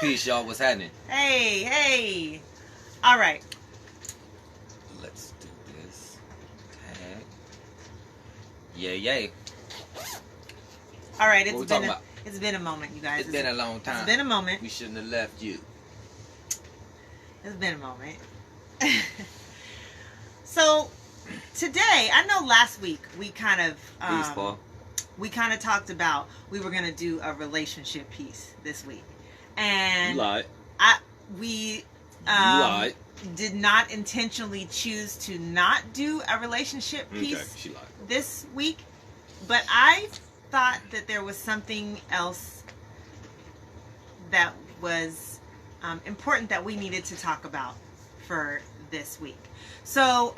Peace, y'all. What's happening? Hey. All right. Let's do this. Tag. Yay. All right. What we talking about? It's been a moment, you guys. It's been a long time. It's been a moment. We shouldn't have left you. It's been a moment. So today, I know last week we kind of talked about we were gonna do a relationship piece this week, and you lied. We You lied. did not intentionally choose to not do a relationship piece She lied. this week, but I thought that there was something else that was important that we needed to talk about for this week. So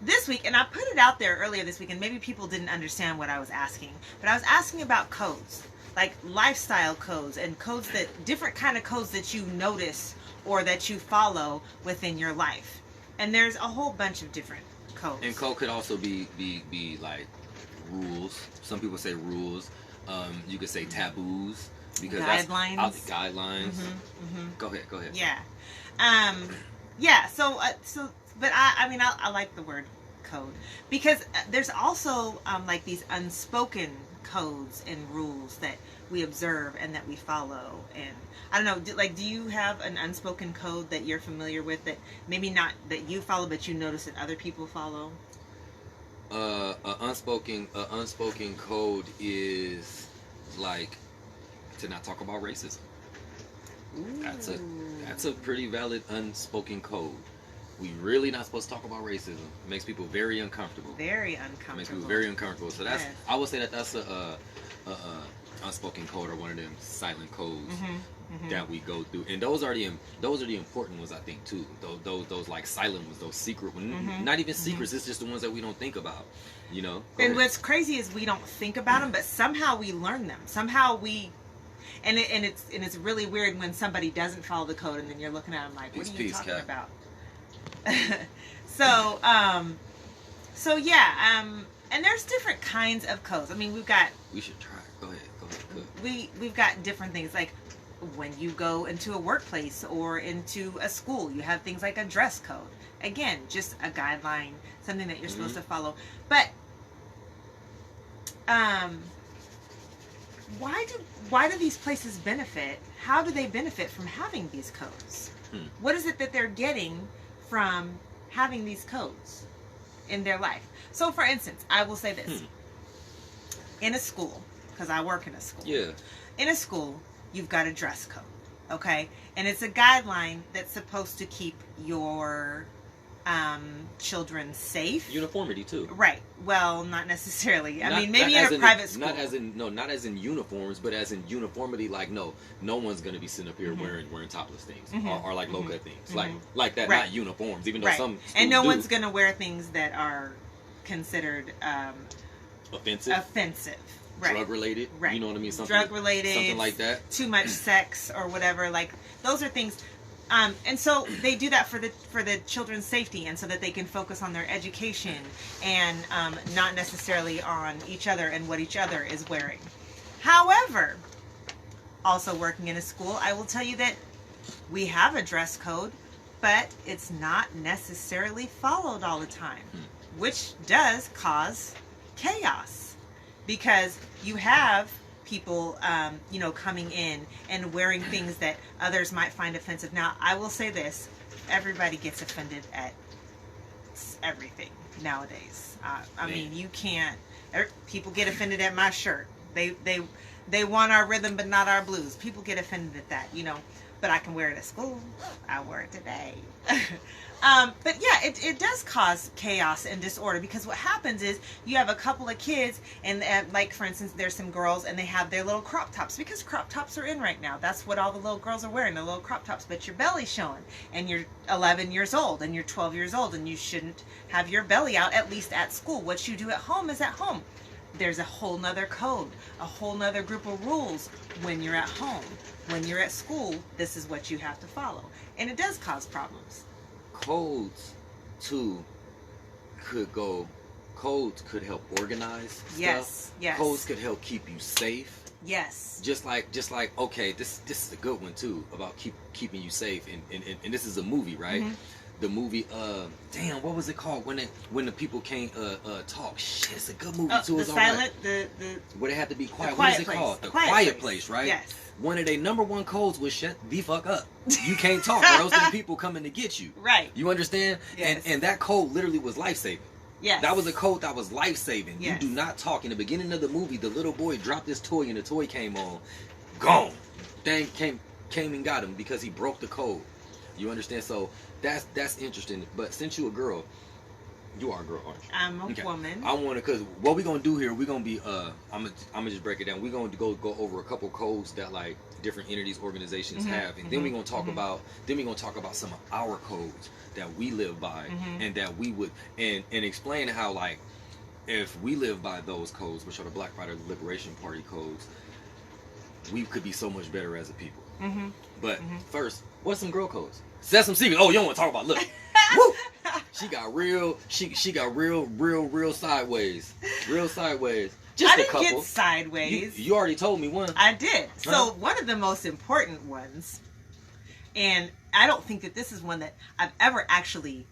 this week, and I put it out there earlier this week, and maybe people didn't understand what I was asking, but I was asking about codes, like lifestyle codes and codes different kind of codes that you notice or that you follow within your life. And there's a whole bunch of different codes. And code could also be like rules. Some people say rules. You could say taboos because guidelines. That's guidelines. Go ahead. Yeah. Yeah. So but I like the word code because there's also like these unspoken codes and rules that we observe and that we follow. And I don't know, do you have an unspoken code that you're familiar with that maybe not that you follow but you notice that other people follow? An unspoken code is like to not talk about racism. Ooh. That's a pretty valid unspoken code. We really not supposed to talk about racism. It makes people very uncomfortable. Very uncomfortable. It makes people very uncomfortable. So that's Yes. I would say that's a unspoken code or one of them silent codes that we go through. And those are the important ones, I think, too. Those like silent ones, those secret ones. Not even secrets. It's just the ones that we don't think about. You know. And what's crazy is we don't think about them, but somehow we learn them. Somehow we. And it's really weird when somebody doesn't follow the code, and then you're looking at them like, "What are you talking about?" So yeah, and there's different kinds of codes. I mean, we should try. Go ahead. We've got different things like when you go into a workplace or into a school, you have things like a dress code. Again, just a guideline, something that you're supposed to follow. But why do these places benefit? How do they benefit from having these codes? What is it that they're getting from having these codes in their life? So, for instance, I will say this. In a school, because I work in a school. Yeah. In a school, you've got a dress code, okay? And it's a guideline that's supposed to keep your children safe. Uniformity too. Right. Well, not necessarily. I mean, maybe in a private school. Not as in uniforms, but as in uniformity. Like no one's gonna be sitting up here wearing topless things or like low cut things like that. Right. Not uniforms, even though some and no do. one's gonna wear things that are considered offensive. Right. Drug related. Right. You know what I mean? Drug related. Something like that. Too much sex or whatever. Like those are things. And so they do that for the children's safety, and so that they can focus on their education and not necessarily on each other and what each other is wearing. However, also working in a school, I will tell you that we have a dress code, but it's not necessarily followed all the time, which does cause chaos because you have people, coming in and wearing things that others might find offensive. Now, I will say this: everybody gets offended at everything nowadays. I mean, you can't. People get offended at my shirt. They want our rhythm, but not our blues. People get offended at that, But I can wear it at school. I wear it today. But yeah, it does cause chaos and disorder because what happens is you have a couple of kids and like for instance there's some girls and they have their little crop tops because crop tops are in right now. That's what all the little girls are wearing, the little crop tops, but your belly's showing and you're 11 years old and you're 12 years old and you shouldn't have your belly out, at least at school. What you do at home is at home. There's a whole nother code, a whole nother group of rules when you're at home. When you're at school, this is what you have to follow. And it does cause problems. Codes, too, could help organize stuff. Yes. Codes could help keep you safe. Yes. Just like okay, this is a good one too about keeping you safe, and this is a movie, right? Mm-hmm. The movie, damn, what was it called when the people can't talk? Shit, it's a good movie too. The it's silent, right. the Where they have to be quiet. quiet What is it place. called? The Quiet place, right? Yes. One of their number one codes was shut the fuck up. You can't talk, or else the people coming to get you. Right. You understand? Yes. And that code literally was life saving. Yes. That was a code that was life saving. Yes. You do not talk. In the beginning of the movie, the little boy dropped his toy and the toy came on. Gone. Thing came and got him because he broke the code. You understand? So that's interesting. But since you a girl, you are a girl, aren't you? I'm a woman. I want to, because what we're gonna do here, we're gonna be I'm gonna just break it down. We're gonna go over a couple codes that like different entities, organizations have, and then we're gonna talk about some of our codes that we live by, and that we would and explain how, like, if we live by those codes, which are the Black Rider Liberation Party codes, we could be so much better as a people. But first, what's some girl codes? Set some secrets. Oh, you don't want to talk about look. Woo! She got real. She got real sideways. Real sideways. Just I a couple. didn't get sideways. You already told me one. I did. So one of the most important ones, and I don't think that this is one that I've ever actually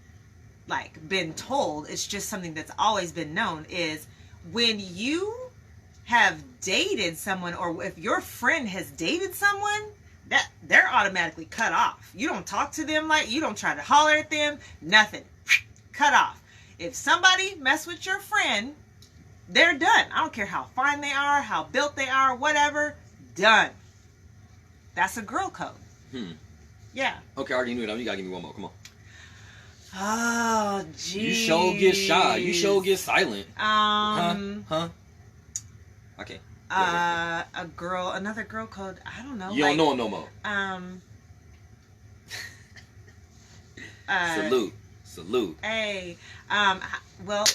like been told. It's just something that's always been known. Is when you have dated someone, or if your friend has dated someone, that they're automatically cut off. You don't talk to them, like, you don't try to holler at them, nothing. Cut off. If somebody mess with your friend, they're done. I don't care how fine they are, how built they are, whatever. Done. That's a girl code. Yeah. Okay, I already knew that. You gotta give me one more. Come on. Oh, geez. You sure get shy. You sure get silent. Huh? Okay. Another girl code. I don't know. You don't know them no more. Salute. Hey. Well,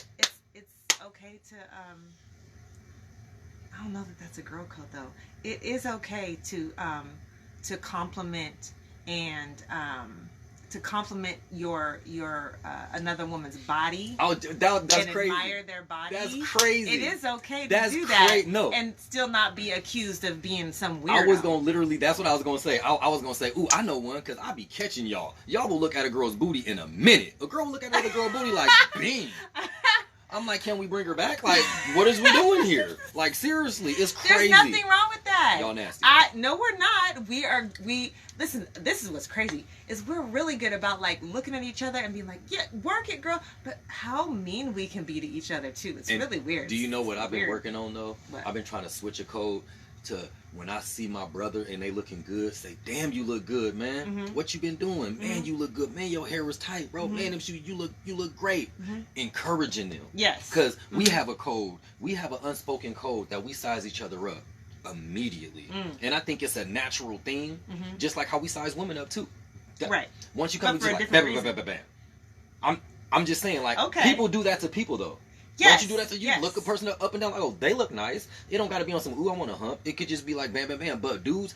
it's okay to I don't know that that's a girl code though. It is okay to compliment and to compliment your another woman's body. Oh, that's and crazy. Admire their body. That's crazy. It is okay to do that. No. And still not be accused of being some weirdo. I was gonna literally. That's what I was gonna say. I was gonna say, ooh, I know one, because I be catching y'all. Y'all will look at a girl's booty in a minute. A girl will look at another girl's booty like, bing. I'm like, can we bring her back? Like, what is we doing here? Like, seriously, it's crazy. There's nothing wrong with that. Y'all nasty. No, we're not. Listen, this is what's crazy, is we're really good about, like, looking at each other and being like, yeah, work it, girl. But how mean we can be to each other, too. It's really weird. Do you know what I've been working on, though? What? I've been trying to switch a code to when I see my brother and they looking good, say, damn, you look good, man. What you been doing? Man, you look good. Man, your hair was tight, bro. Man, them shoes, you look great. Encouraging them. Yes. Because we have a code. We have an unspoken code that we size each other up immediately. And I think it's a natural thing, just like how we size women up, too. Right. Once you come But into for like, a different reason. I'm just saying, like, Okay. people do that to people, though. Yes. Don't you do that to you? Yes. Look a person up and down like, oh, they look nice. It don't got to be on some, ooh, I want to hump. It could just be like, bam, bam, bam. But dudes,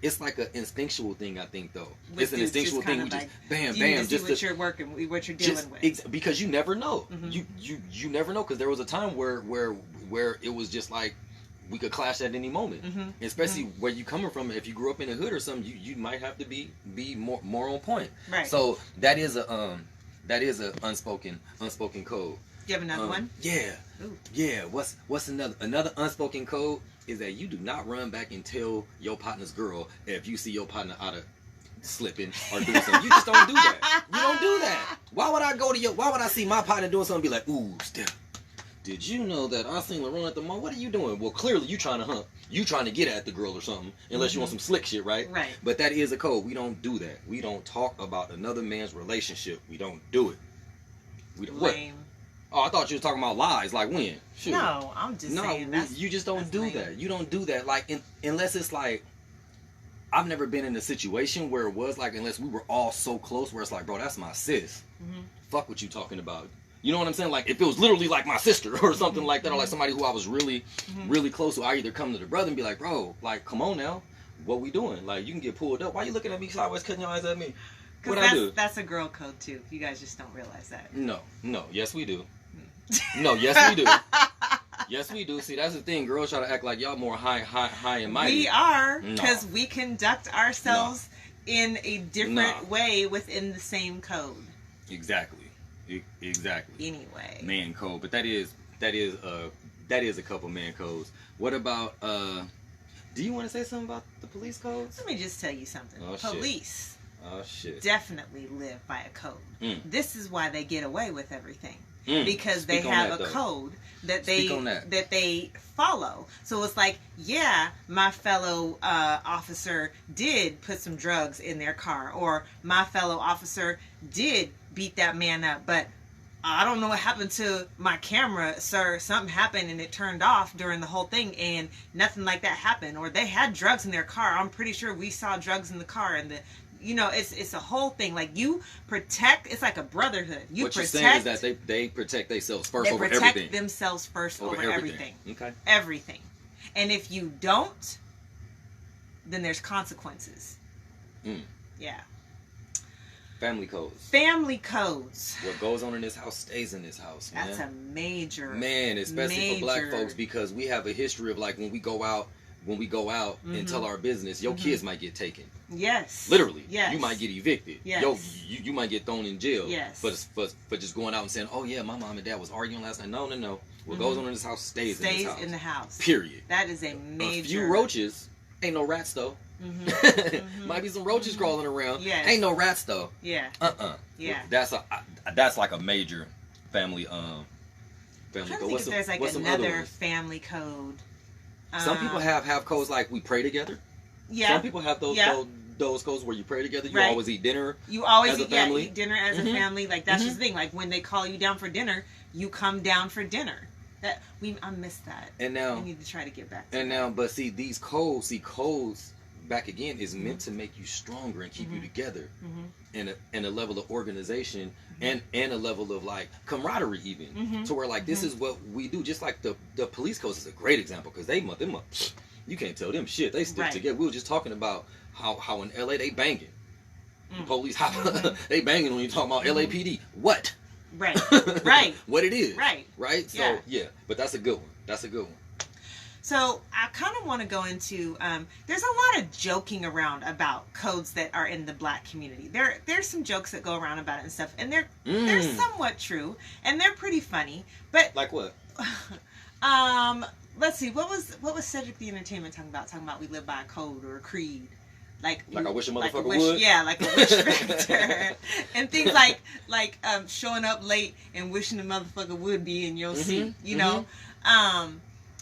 it's like an instinctual thing, I think, though. With It's an dudes, instinctual just thing. kind We of just, like, bam, you need bam. to see Just what to, you're working, what you're dealing with. because you never know. You never know, because there was a time where it was just like, we could clash at any moment. Especially where you coming from. If you grew up in the hood or something, you might have to be more on point. Right. So that is a unspoken code. Do you have another one? Yeah. Ooh. Yeah. What's another unspoken code is that you do not run back and tell your partner's girl if you see your partner out of slipping or doing something. You just don't do that. You don't do that. Why would I see my partner doing something and be like, ooh, Steph, did you know that I seen LaRon at the mall? What are you doing? Well, clearly you trying to hump. You trying to get at the girl or something, unless you want some slick shit, right? Right. But that is a code. We don't do that. We don't talk about another man's relationship. We don't do it. What? Lame. Oh, I thought you was talking about lies. Like when? Shoot. No, I'm just saying. You just don't do lame. that. You don't do that. Like, unless it's like, I've never been in a situation where it was like, unless we were all so close, where it's like, bro, that's my sis. Fuck what you talking about. You know what I'm saying? Like, if it was literally like my sister or something like that, or like somebody who I was really, really close to, I either come to the brother and be like, bro, like, come on now, what we doing? Like, you can get pulled up. Why you looking at me sideways, cutting your eyes at me? What I do? That's a girl code too. You guys just don't realize that. No, yes we do. No, yes we do. Yes, we do. See, that's the thing. Girls try to act like y'all more high and mighty. We are, No. because we conduct ourselves in a different No. way within the same code. Exactly. Exactly. Anyway. Man code, but that is a couple man codes. What about do you want to say something about the police codes? Let me just tell you something. Oh, shit. Police Oh shit. definitely live by a code. Mm. This is why they get away with everything. Mm. Because Speak they on have that, a though. code that Speak on that. they follow. So it's like, yeah, my fellow officer did put some drugs in their car, or my fellow officer did beat that man up, but I don't know what happened to my camera, sir. Something happened and it turned off during the whole thing, and nothing like that happened. Or they had drugs in their car. I'm pretty sure we saw drugs in the car, and it's a whole thing. Like, you protect. It's like a brotherhood. You What you're protect. saying is that they protect themselves first They over protect everything. themselves first over everything. Okay. Everything. And if you don't, then there's consequences. Mm. Yeah. Family codes. Family codes. What goes on in this house stays in this house, man. That's a major. Man, especially for black major- folks, because we have a history of, like, when we go out and tell our business, your kids might get taken. Yes. Literally. Yes. You might get evicted. Yes. You might get thrown in jail. Yes. For just going out and saying, oh yeah, my mom and dad was arguing last night. No. What goes on in this house stays in this house. in the house. Period. That is a major. A few roaches. Ain't no rats though. Might be some roaches crawling around. Yes. Ain't no rats though. Yeah. Yeah. That's like a major family I'm trying to code. think if there's like what's some other another ones? family code. Some people have codes like we pray together. Yeah. Some people have those Yeah. those codes where you pray together. You Right. always eat dinner. You always as a eat, family. eat dinner as a family. Like, that's just the thing. Like, when they call you down for dinner, you come down for dinner. I missed that. And now I need to try to get back to And that. now, but see, these codes, back again, is meant to make you stronger and keep you together, and a level of organization, and a level of, like, camaraderie, even to where, like, this is what we do. Just like the police codes is a great example, because you can't tell them shit. They stick Right. together. We were just talking about how in LA they banging. The police, they banging when you talking about LAPD. What? Right. Right. What it is. Right. Right. So Yeah. yeah, but that's a good one. That's a good one. So I kind of want to go into, there's a lot of joking around about codes that are in the black community. There's some jokes that go around about it and stuff, and they're somewhat true, and they're pretty funny. But Like what? let's see, what was Cedric the Entertainment talking about? Talking about we live by a code or a creed. Like I wish a motherfucker wish, would? Yeah, like a wish factor. And things like showing up late and wishing the motherfucker would be in your seat, you know?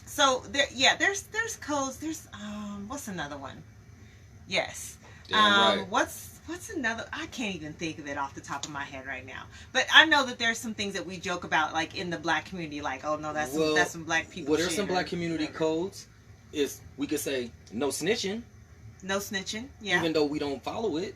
So there's codes. There's what's another one? Yes. Damn right. What's another? I can't even think of it off the top of my head right now. But I know that there's some things that we joke about, like in the black community, like, oh no, that's some black people. Well, there's shit some black or community whatever. codes. We could say no snitching, No snitching. Yeah. even though we don't follow it.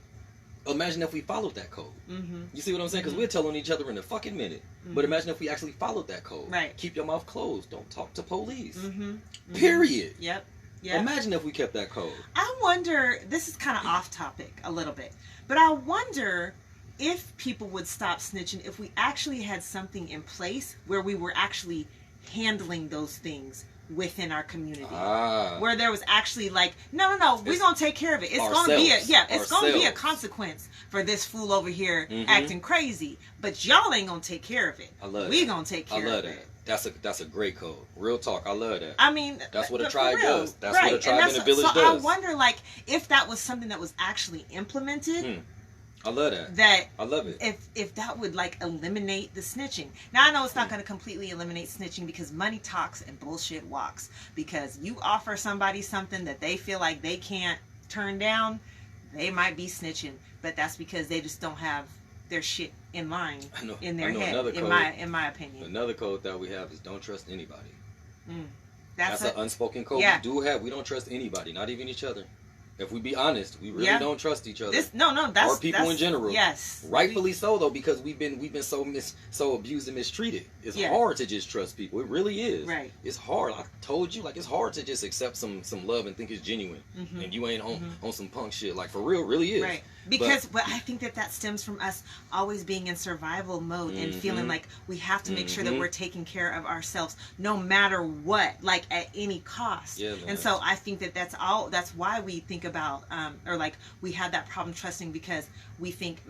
Imagine if we followed that code. You see what I'm saying? Because we're telling each other in a fucking minute. But imagine if we actually followed that code. Right. Keep your mouth closed. Don't talk to police. Mm-hmm. Period. Yep. Yep. Imagine if we kept that code. I wonder, this is kind of off topic a little bit, but I wonder if people would stop snitching if we actually had something in place where we were actually handling those things within our community. Where there was actually like, no, we're going to take care of it. It's going to be going to be a consequence for this fool over here acting crazy, but y'all ain't going to take care of it. I love we that. going to take care I love of that. it. That's a great code. Real talk. I love that. I mean, That's what a but for tribe real, does. That's right. what a tribe in a village so does. I wonder, like, if that was something that was actually implemented. I love that. That I love it. If that would like eliminate the snitching. Now I know it's not going to completely eliminate snitching because money talks and bullshit walks. Because you offer somebody something that they feel like they can't turn down, they might be snitching. But that's because they just don't have their shit in line in their head. In my opinion. Another code that we have is don't trust anybody. That's an unspoken code we do have. We don't trust anybody, not even each other. If we be honest, we really Yeah. don't trust each other. That's or people in general. Yes, Rightfully so, though, because we've been so abused and mistreated. It's hard to just trust people. It really is. Right. It's hard. I told you, like, it's hard to just accept some love and think it's genuine, and you ain't on some punk shit. Like, for real, really is. Right. Because but I think that stems from us always being in survival mode and feeling like we have to make sure that we're taking care of ourselves no matter what, like at any cost. Yeah, man. And so I think that that's why we think about or like we have that problem trusting, because we think,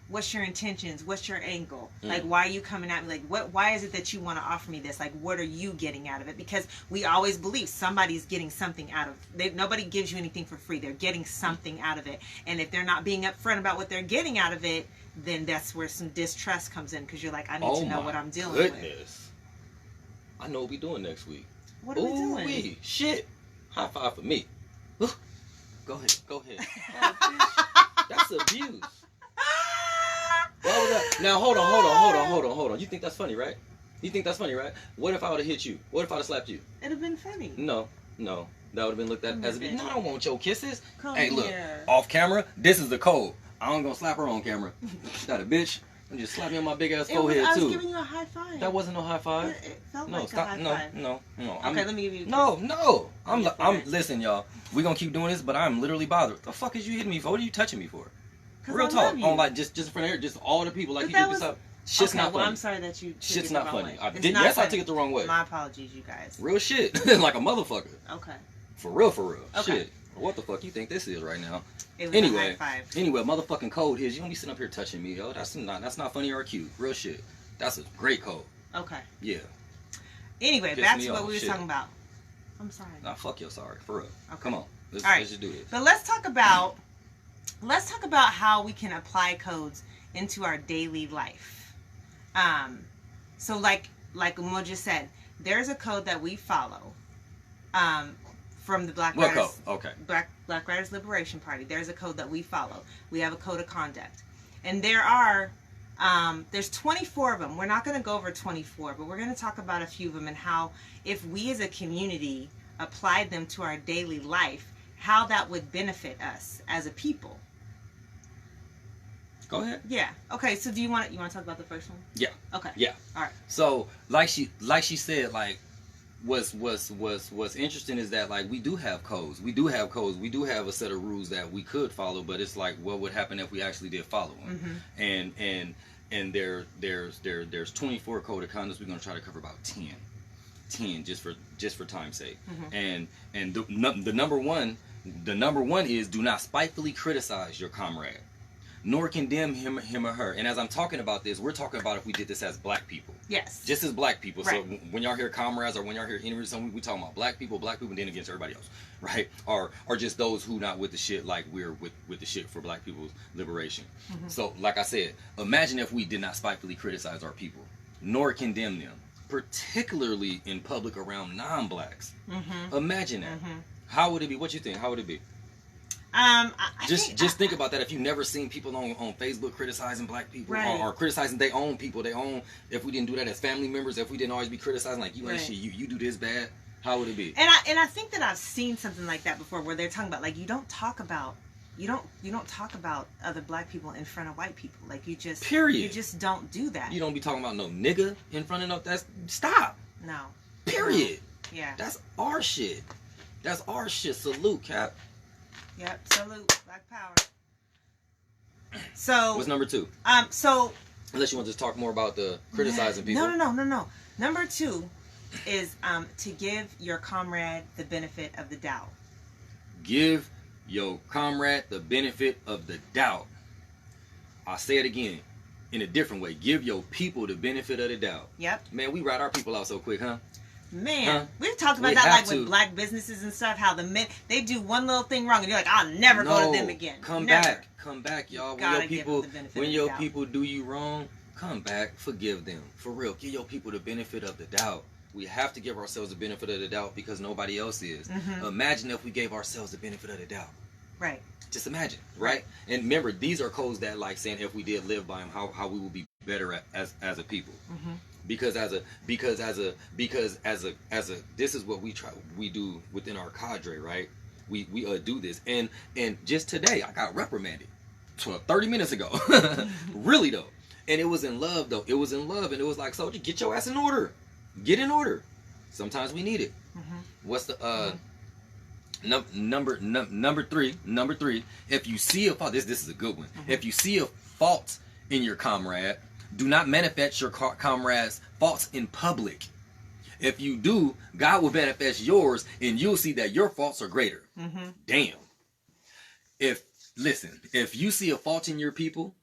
what's your intentions? What's your angle? Like, why are you coming at me? Like, why is it that you want to offer me this? Like, what are you getting out of it? Because we always believe somebody's getting something out of nobody gives you anything for free. They're getting something out of it. And if they're not being upfront about what they're getting out of it, then that's where some distrust comes in, because you're like, I need to know what I'm dealing with. I know what we doing next week. What are we doing? Shit. High five for me. Go ahead. Oh, bitch. That's abuse. Why was that? Now hold on. You think that's funny, right? What if I would have hit you? What if I'd have slapped you? It'd have been funny. No. That would have been looked at as abuse. No, I don't want your kisses. Come hey, look, here. off camera, this is the code. I ain't gonna slap her on camera. That a bitch. And just slap me on my big ass forehead I was too. giving you a high five. That wasn't no high five. It felt No, like stop. a high No. five. Okay, let me give you a kiss. No. I'm forehead. listen, y'all. We gonna keep doing this, but I'm literally bothered. What the fuck is you hitting me for? What are you touching me for? Real I talk. love you. On like just in front of here, just all the people like But you that did this was- up. Shit's not funny. I'm sorry that you took Shit's it not the wrong funny. way. I It's did. not Yes, I funny. took it the wrong way. My apologies, you guys. Real shit. Like a motherfucker. Okay. For real. Okay. Shit. What the fuck you think this is right now? It was Anyway, a high five. motherfucking code is you don't be sitting up here touching me, yo. That's not funny or cute. Real shit. That's a great code. Okay. Yeah. Anyway, Piss back me to what off, we were shit. talking about. I'm sorry. Nah, fuck your sorry. For real. Okay. Come on. Let's All right. just do this. But let's talk about how we can apply codes into our daily life. So like Mo just said, there's a code that we follow from the Black What Riders. code? Okay. Black Riders Liberation Party. There's a code that we follow. We have a code of conduct, and there are there's 24 of them. We're not going to go over 24, but we're going to talk about a few of them and how, if we as a community applied them to our daily life, how that would benefit us as a people. Go ahead. Yeah. Okay. So do you want to talk about the first one? Yeah. Okay. Yeah. All right. So like she said, like what's interesting is that like we do have codes. We do have a set of rules that we could follow, but it's like what would happen if we actually did follow them? Mm-hmm. And there's 24 code of conduct. We're gonna try to cover about 10 just for time's sake. Mm-hmm. And the number one is do not spitefully criticize your comrade, nor condemn him or her. And as I'm talking about this, we're talking about if we did this as black people. Yes. Just as black people. Right. So when y'all hear comrades or when y'all hear any reason, we talking about black people, and then against everybody else, right? Or just those who not with the shit like we're with the shit for black people's liberation. Mm-hmm. So like I said, imagine if we did not spitefully criticize our people, nor condemn them, particularly in public around non-blacks. Mm-hmm. Imagine that. Mm-hmm. How would it be? What you think? How would it be? I Think about that. If you've never seen people on Facebook criticizing black people, Right. or criticizing their own people, if we didn't do that as family members, if we didn't always be criticizing like you ain't Right. shit, you do this bad, how would it be? And I think that I've seen something like that before, where they're talking about like you don't talk about other black people in front of white people. Like you just Period. You just don't do that. You don't be talking about no nigga in front of stop. No. Period. Yeah. That's our shit. Salute, Cap. Yep. Salute. Black power. So. What's number 2? So. Unless you want to just talk more about the criticizing people. No. Number 2 is to give your comrade the benefit of the doubt. Give your comrade the benefit of the doubt. I'll say it again in a different way. Give your people the benefit of the doubt. Yep. Man, we ride our people out so quick, huh? Man, Huh? we've talked about We that have like to. with black businesses and stuff, how the men, they do one little thing wrong and you're like, I'll never go to them again. Come Never. back, y'all. Gotta give them the benefit When of the your doubt. people do you wrong, come back, forgive them. For real, give your people the benefit of the doubt. We have to give ourselves the benefit of the doubt because nobody else is. Mhm. Imagine if we gave ourselves the benefit of the doubt. Right. Just imagine, right? And remember, these are codes that, like, saying if we did live by them, how we will be better as a people. Mm-hmm. Because this is what we do within our cadre, right? we do this. And just today I got reprimanded 30 minutes ago. Really though. And it was in love though. It was in love, and it was like, soldier, get your ass in order. Get in order. Sometimes we need it. What's the number three? If you see a fault, this is a good one. If you see a fault in your comrade, do not manifest your comrade's faults in public. If you do, God will manifest yours, and you'll see that your faults are greater. Damn. If you see a fault in your people,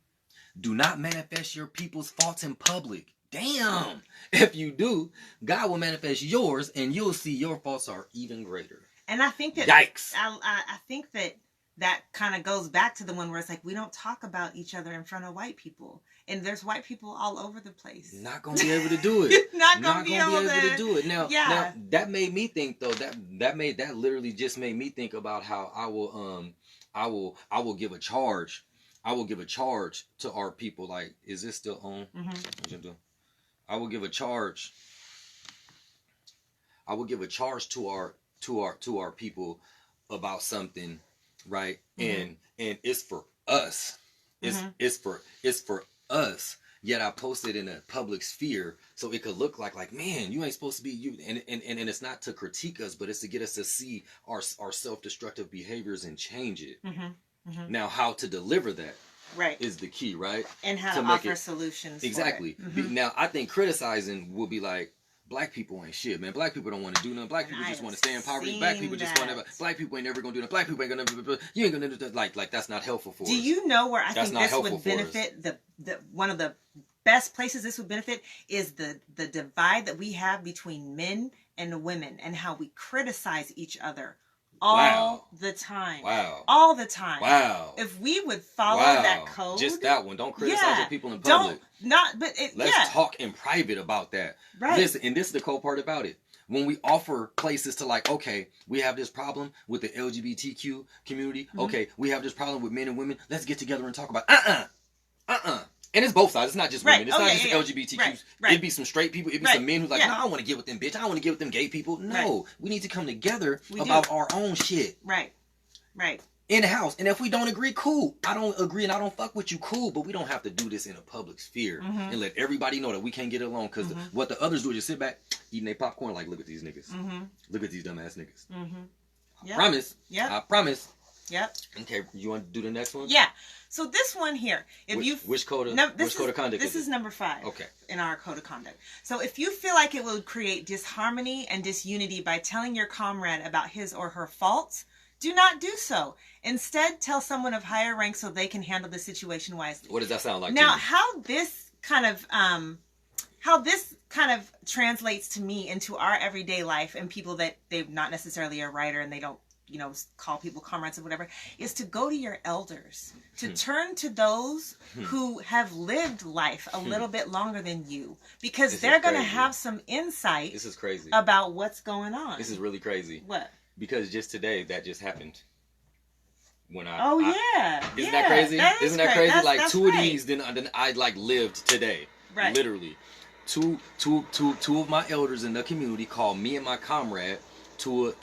do not manifest your people's faults in public. Damn. If you do, God will manifest yours, and you'll see your faults are even greater. And I think that yikes. I think that kind of goes back to the one where it's like we don't talk about each other in front of white people, and there's white people all over the place. Not gonna be able to do it. Not gonna be able to do it. Now that made me think though. That literally just made me think about how I will give a charge. I will give a charge to our people. Like, is this still on? I will give a charge. I will give a charge to our people about something, right? And it's for us. It's for us. Yet I posted in a public sphere so it could look like man, you ain't supposed to be you. And it's not to critique us, but it's to get us to see our self-destructive behaviors and change it. Now, how to deliver that is the key, right? And how to offer solutions. Exactly. Now, I think criticizing will be like, black people ain't shit, man. Black people don't want to do nothing. Black people just want to stay in poverty. Black people just want to. Black people ain't never gonna do that. Black people ain't gonna. You ain't gonna do that. Like that's not helpful for us. Do you know where I think this would benefit? The one of the best places this would benefit is the divide that we have between men and women, and how we criticize each other all the time. All the time. If we would follow that code. Just that one. Don't criticize your people in public. Let's talk in private about that. Right. Listen, and this is the cool part about it. When we offer places to like, okay, we have this problem with the LGBTQ community. Okay, we have this problem with men and women. Let's get together and talk about And it's both sides. It's not just women. It's not just LGBTQ. It'd be some straight people. It'd be some men who's like, no, I don't want to get with them, bitch. I don't want to get with them gay people. No. We need to come together about our own shit. Right. In the house. And if we don't agree, cool. I don't agree and I don't fuck with you, cool. But we don't have to do this in a public sphere and let everybody know that we can't get along. Because what the others do is just sit back, eating their popcorn like, look at these niggas. Look at these dumbass niggas. I promise. I promise. Yep. Okay, you want to do the next one? Yeah. So this one here, which code of conduct? This is number 5. Okay. In our code of conduct. So if you feel like it will create disharmony and disunity by telling your comrade about his or her faults, do not do so. Instead, tell someone of higher rank so they can handle the situation wisely. What does that sound like? Now, how this kind of translates to me into our everyday life and people that they're not necessarily a writer and they don't, call people comrades or whatever, is to go to your elders, to turn to those who have lived life a little bit longer than you, because they're going to have some insight. This is crazy. About what's going on. This is really crazy. What? Because just today, that just happened. When yeah. Isn't that crazy? Isn't that crazy? That's two of these, then I lived today. Right. Literally. Two of my elders in the community called me and my comrade to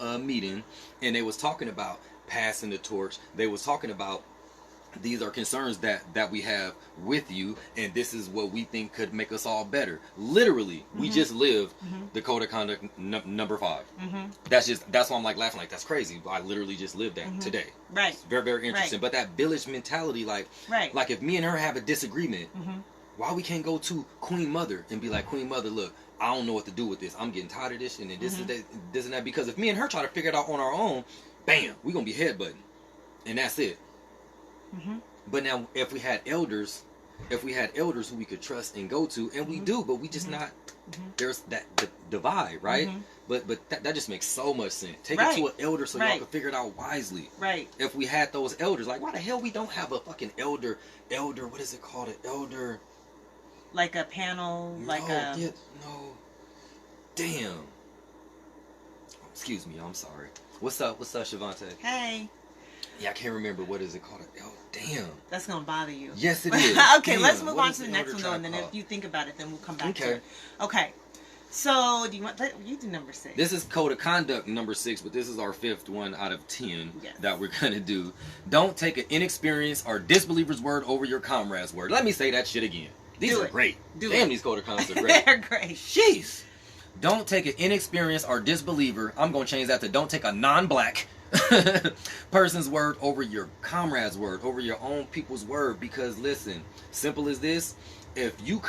a meeting, and they was talking about passing the torch. They was talking about these are concerns that we have with you, and this is what we think could make us all better. Literally, we just lived the code of conduct number 5. That's why I'm like laughing, like that's crazy. I literally just lived that today. Right. It's very, very interesting. But that village mentality, like if me and her have a disagreement, why we can't go to Queen Mother and be like, Queen Mother, look, I don't know what to do with this. I'm getting tired of this, and then this and that. Because if me and her try to figure it out on our own, bam, we're gonna be headbutting, and that's it. But now, if we had elders who we could trust and go to, and we do, but we just not. There's that divide, right? But that just makes so much sense. Take it to an elder so y'all can figure it out wisely. Right. If we had those elders, like why the hell we don't have a fucking elder? What is it called? An elder. Like a panel, Damn. Excuse me, I'm sorry. What's up, Shavante? Hey. Yeah, I can't remember what is it called. Oh, damn. That's gonna bother you. Yes, it is. Okay, let's move on to the next one though, and then if you think about it, then we'll come back to it. Okay. So, do you want you do number 6? This is code of conduct number 6, but this is our 5th one out of 10 Yes. that we're gonna do. Don't take an inexperienced or disbeliever's word over your comrade's word. Let me say that shit again. These Do are it. great. Do Damn, it. these code of conducts are great. They're great. Jeez. Don't take an inexperienced or disbeliever. I'm gonna change that to don't take a non-black person's word over your comrade's word, over your own people's word. Because listen, simple as this. If you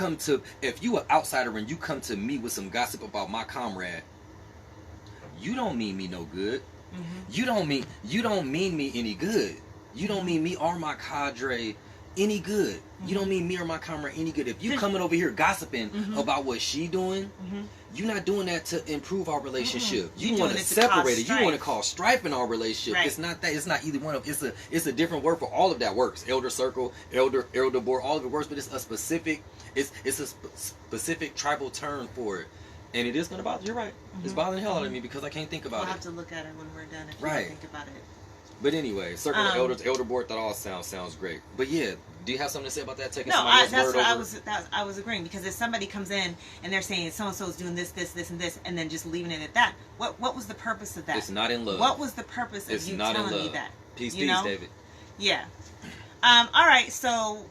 an outsider and you come to me with some gossip about my comrade, you don't mean me no good. Mm-hmm. You don't mean me any good. You don't mean me or my cadre any good. Mm-hmm. You don't mean me or my comrade any good. If you coming over here gossiping Mm-hmm. about what she doing, Mm-hmm. you're not doing that to improve our relationship. You're You want to doing it to cause separate it. You want to strife. cause strife in our relationship. Right. It's not that. It's not either one of. It's a different word for all of that works. Elder circle, elder board, all of it works, but it's a specific. It's a specific tribal term for it, and it is gonna bother. You're right. It's Mhm. bothering the hell out of me because I can't think We'll about have it. to look at it when we're done. If Right. you think about it. But anyway, circle of Um, elders, elder board. That all sounds great. But yeah, do you have something to say about that? Taking No, somebody else's that's word what over. I was agreeing, because if somebody comes in and they're saying so and so is doing this, and this, and then just leaving it at that, what was the purpose of that? It's not in love. What was the purpose of It's you not in telling me love. that? Peace, You peace, know? David. Yeah. All right. So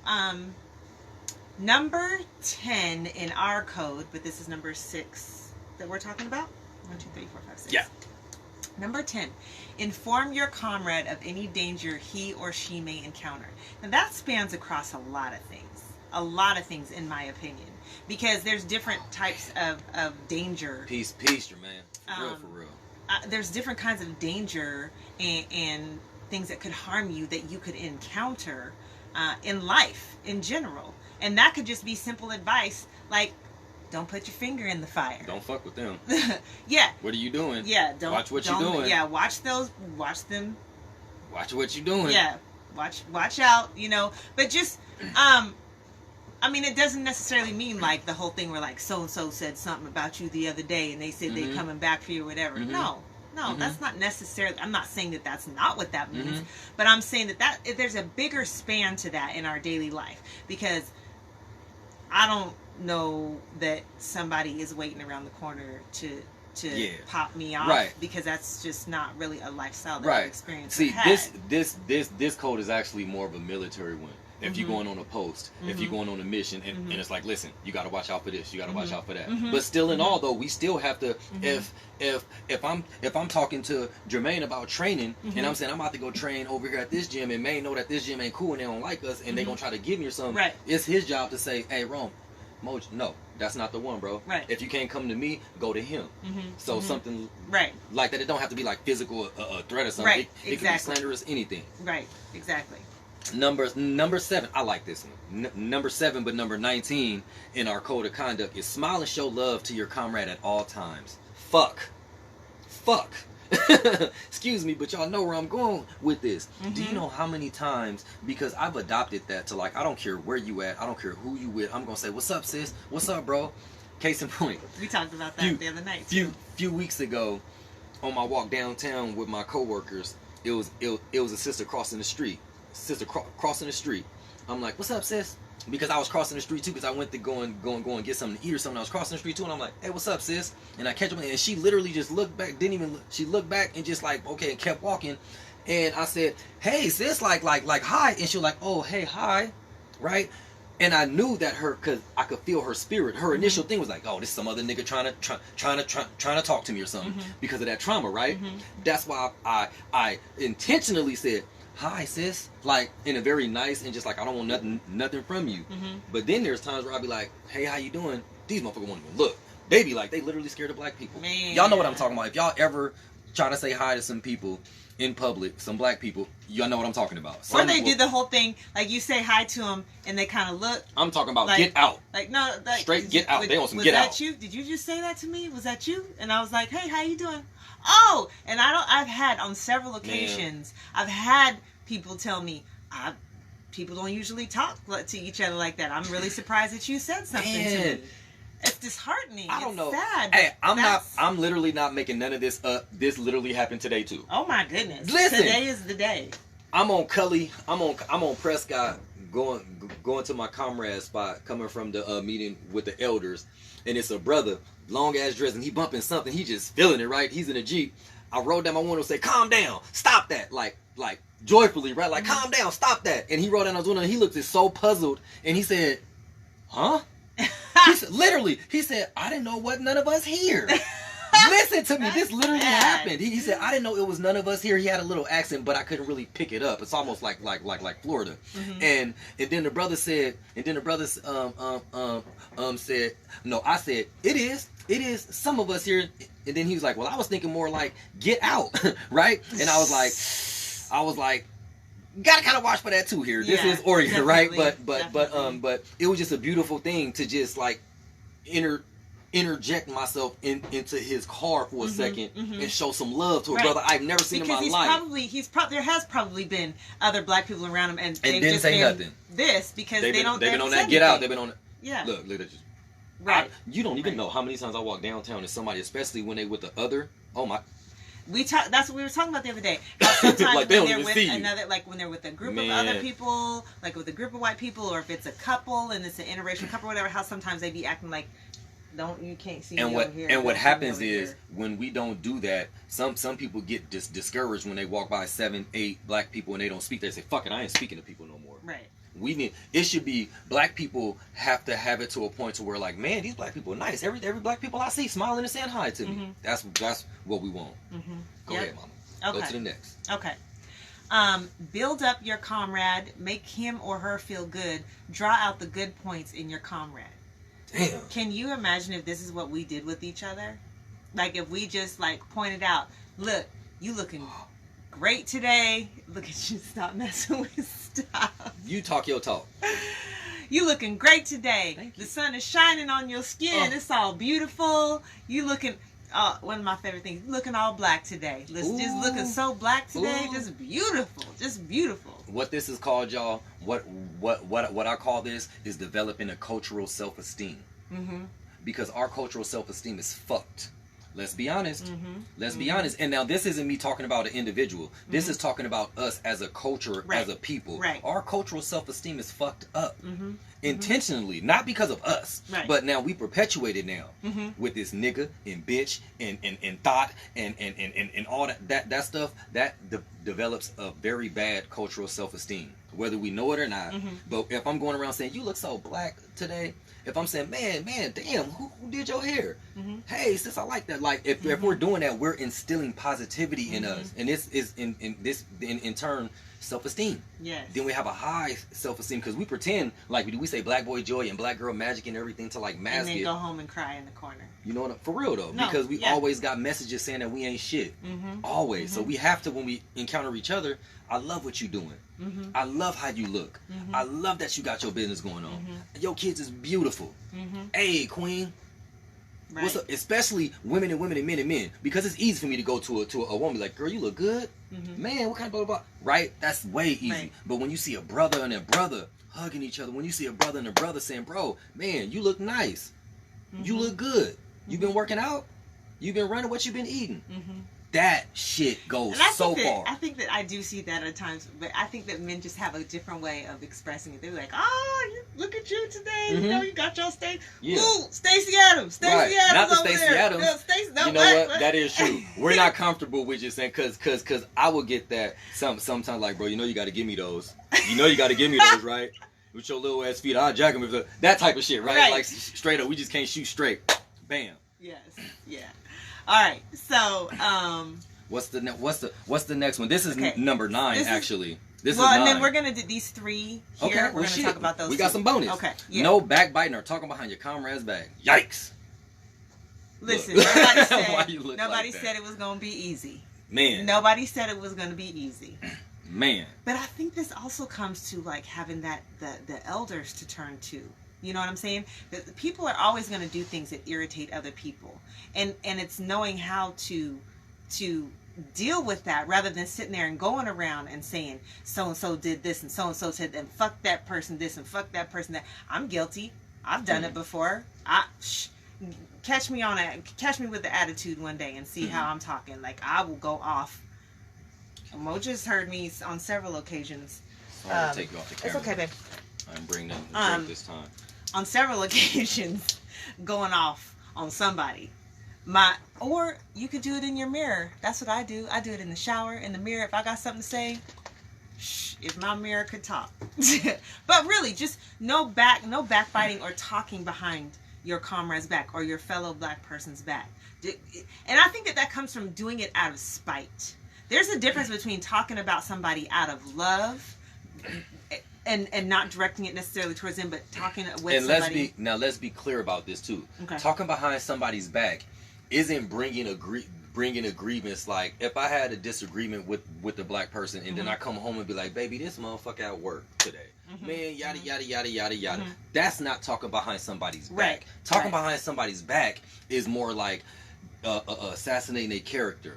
number 10 in our code, but this is number 6 that we're talking about. 1, 2, 3, 4, 5, 6. Yeah. Number 10, inform your comrade of any danger he or she may encounter. Now that spans across a lot of things in my opinion, because there's different types of danger. Peace, Jermaine. For real. There's different kinds of danger and things that could harm you that you could encounter in life in general. And that could just be simple advice like, don't put your finger in the fire. Don't fuck with them. Yeah. What are you doing? Yeah, don't Watch what you're don't- doing. Yeah, watch them. Watch what you're doing. Yeah, watch out, But just I mean, it doesn't necessarily mean like the whole thing where like so and so said something about you the other day and they said they're coming back for you or whatever. Mhm. No, that's not necessarily. I'm not saying that that's not what that means, Mhm. but I'm saying that there's a bigger span to that in our daily life, because I don't know that somebody is waiting around the corner to Yeah. pop me off, Right. because that's just not really a lifestyle that Right. I've experienced. See, or had. this code is actually more of a military one. If you're Mhm. going on a post, if you're Mhm. going on a mission, and Mhm. it's like, listen, you got to watch out for this, you got to watch Mhm. out for that. Mhm. But still, in Mhm. all though, we still have to. Mhm. If I'm talking to Jermaine about training, Mhm. and I'm saying I'm about to go train over here at this gym, and May know that this gym ain't cool and they don't like us, and they Mhm. gonna try to give me or something. Right. It's his job to say, hey, Rome, Moj, no, that's not the one, bro. Right. If you can't come to me, go to him. Mhm. So Mhm. something Right. like that. It don't have to be like physical, a threat or something. Right, It could be exactly. slanderous, anything. Right. Exactly. Number 7. I like this one. Number 7, but number 19 in our code of conduct is smile and show love to your comrade at all times. Fuck. Excuse me, but y'all know where I'm going with this. Do you Mhm. know how many times, because I've adopted that to like, I don't care where you at, I don't care who you with, I'm gonna say, what's up, sis? What's up, bro? Case in point. We talked about that the other night. Few weeks ago, on my walk downtown with my coworkers, it was a sister crossing the street. Crossing the street. I'm like, "What's up, sis?" Because I was crossing the street too, because I went to go and get something to eat or something. I was crossing the street too, and I'm like, "Hey, what's up, sis?" And I catch up, and she literally just looked back, didn't even look. She looked back and just like, okay, and kept walking. And I said, "Hey, sis, like hi," and she was like, "Oh, hey, hi," right? And I knew that because I could feel her spirit. Her initial thing was like, "Oh, this is some other nigga trying to talk to me or something," Mhm. because of that trauma, right? Mhm. That's why I intentionally said, "Hi, sis," like in a very nice and just like, I don't want nothing from you. Mhm. But then there's times where I'll be like, "Hey, how you doing?" These motherfuckers won't even look. They be like, they literally scared of black people. Man. Y'all know what I'm talking about. If y'all ever try to say hi to some people in public, some black people, y'all know what I'm talking about. Or Some they will- do the whole thing, like you say hi to them and they kind of look I'm talking about like- get out. like, no, like, Straight get out. They want some was get that out. you? Did you just say that to me? Was that you? And I was like, hey, how you doing? Oh, and I've had on several occasions, I've had people tell me, people don't usually talk to each other like that. I'm really surprised that you said something to Man. me. It's disheartening. I don't It's know. sad. Hey, That's- I'm literally not making none of this up. This literally happened today too. Oh my goodness. Listen. Today is the day. I'm on Cully. I'm on Prescott going to my comrade spot, coming from the meeting with the elders, and it's a brother, long ass dress, and he bumping something. He just feeling it, right? He's in a Jeep. I rolled down my window and say, "Calm down, stop that!" Like joyfully, right? Like, calm down, stop that. And he rolled down his window, and he looked so puzzled, and he said, "Huh?" He said, literally, he said, "I didn't know what none of us here." Listen to me. This literally happened. He said, "I didn't know it was none of us here." He had a little accent, but I couldn't really pick it up. It's almost like Florida. And then the brother said, said, "No," I said, It is some of us here." And then he was like, "Well, I was thinking more like get out," right? And I was like, gotta kind of watch for that too here. This is Oregon, right? But it was just a beautiful thing to just like interject myself into his car for a second and show some love to a brother I've never seen in my life. There has probably been other black people around him, and they've didn't just say been nothing. Because they've been on that anything. get out. They've been on it. Yeah. Look at this. Right. You don't even know how many times I walk downtown and somebody, especially when they with the other. Oh my. That's what we were talking about the other day. How sometimes like when they're with another, like when they're with a group of other people, like with a group of white people, or if it's a couple and it's an interracial couple, or whatever. How sometimes they be acting like, you can't see me over here. And what happens is when we don't do that, some people get discouraged when they walk by 7, 8 black people and they don't speak. They say, "Fuck it, I ain't speaking to people no more." Right. It should be black people have to have it to a point to where like, man, these black people are nice. Every black people I see smiling and saying hi to me. That's what we want. Go ahead, mama. Okay. Go to the next. Okay. Build up your comrade. Make him or her feel good. Draw out the good points in your comrade. Damn. Can you imagine if this is what we did with each other? Like if we just like pointed out, "Look, you looking great today. Look at you, stop messing with stuff. You talk your talk. You looking great today. Thank you. The sun is shining on your skin. It's all beautiful. You looking." One of my favorite things, looking all black today. Just looking so black today. Ooh. Just beautiful. What this is called, y'all, what I call this is developing a cultural self-esteem. Because our cultural self-esteem is fucked. Let's be honest. Let's be honest. And now this isn't me talking about an individual. This is talking about us as a culture, as a people. Right. Our cultural self-esteem is fucked up. Intentionally, not because of us, but now we perpetuate it now with this nigga and bitch and thought and all that stuff that develops a very bad cultural self-esteem, whether we know it or not. But if I'm going around saying you look so black today, if I'm saying man damn, who did your hair? Hey sis, I like that. Like if we're doing that, we're instilling positivity in us, and this is in turn self-esteem. Yes. Then we have a high self-esteem because we pretend like we say black boy joy and black girl magic and everything to like mask it. And then go home and cry in the corner. You know what? For real though, because we always got messages saying that we ain't shit. Always. So we have to, when we encounter each other, I love what you doing. I love how you look. I love that you got your business going on. Your kids is beautiful. Hey, queen. Right. What's up? Especially women and men, because it's easy for me to go to a woman like, girl, you look good. Man, what kind of blah, blah, blah. Right? That's way easy. Right. But when you see a brother and a brother hugging each other, when you see a brother and a brother saying, bro, man, you look nice. You look good. You've been working out. You've been running. What you been eating. That shit goes so far. I think that I do see that at times, but I think that men just have a different way of expressing it. They're like, "Oh, look at you today. You know, you got your Stacey. Ooh, Stacey Adams. Stacey Adams. Not the Stacey Adams. No, you know what? That is true. We're not comfortable with just saying cause I will get that sometimes like, bro, you know you got to give me those. You know you got to give me those, right? With your little ass feet, I'll jack them with that type of shit, right? Like straight up, we just can't shoot straight. Bam. Yes. Yeah. All right, so what's the next one? This is number 9, actually. This is 9. And then we're gonna do these 3 here. Okay, we're gonna talk about those. We got some bonus. Okay, yeah. No backbiting or talking behind your comrade's back. Yikes. Listen, nobody said it was gonna be easy. Man. Nobody said it was gonna be easy. Man. But I think this also comes to like having the elders to turn to. You know what I'm saying? That people are always going to do things that irritate other people, and it's knowing how to deal with that rather than sitting there and going around and saying so and so did this and so said and fuck that person this and fuck that person that. I'm guilty. I've done it before. Catch me with the attitude one day and see how I'm talking. Like I will go off. Mo just heard me on several occasions. Sorry to take you off the camera. It's okay, babe. I'm bringing them the drink this time. On several occasions, going off on somebody. Or you could do it in your mirror. That's what I do. I do it in the shower, in the mirror. If I got something to say, if my mirror could talk. But really, just no backbiting or talking behind your comrade's back or your fellow black person's back. And I think that comes from doing it out of spite. There's a difference between talking about somebody out of love and not directing it necessarily towards them, but talking with and somebody. Let's be clear about this too. Okay. Talking behind somebody's back isn't bringing a grievance. Like if I had a disagreement with the black person and then I come home and be like, baby, this motherfucker at work today, man, yada yada yada yada yada. That's not talking behind somebody's back. Right. Talking behind somebody's back is more like assassinating a character.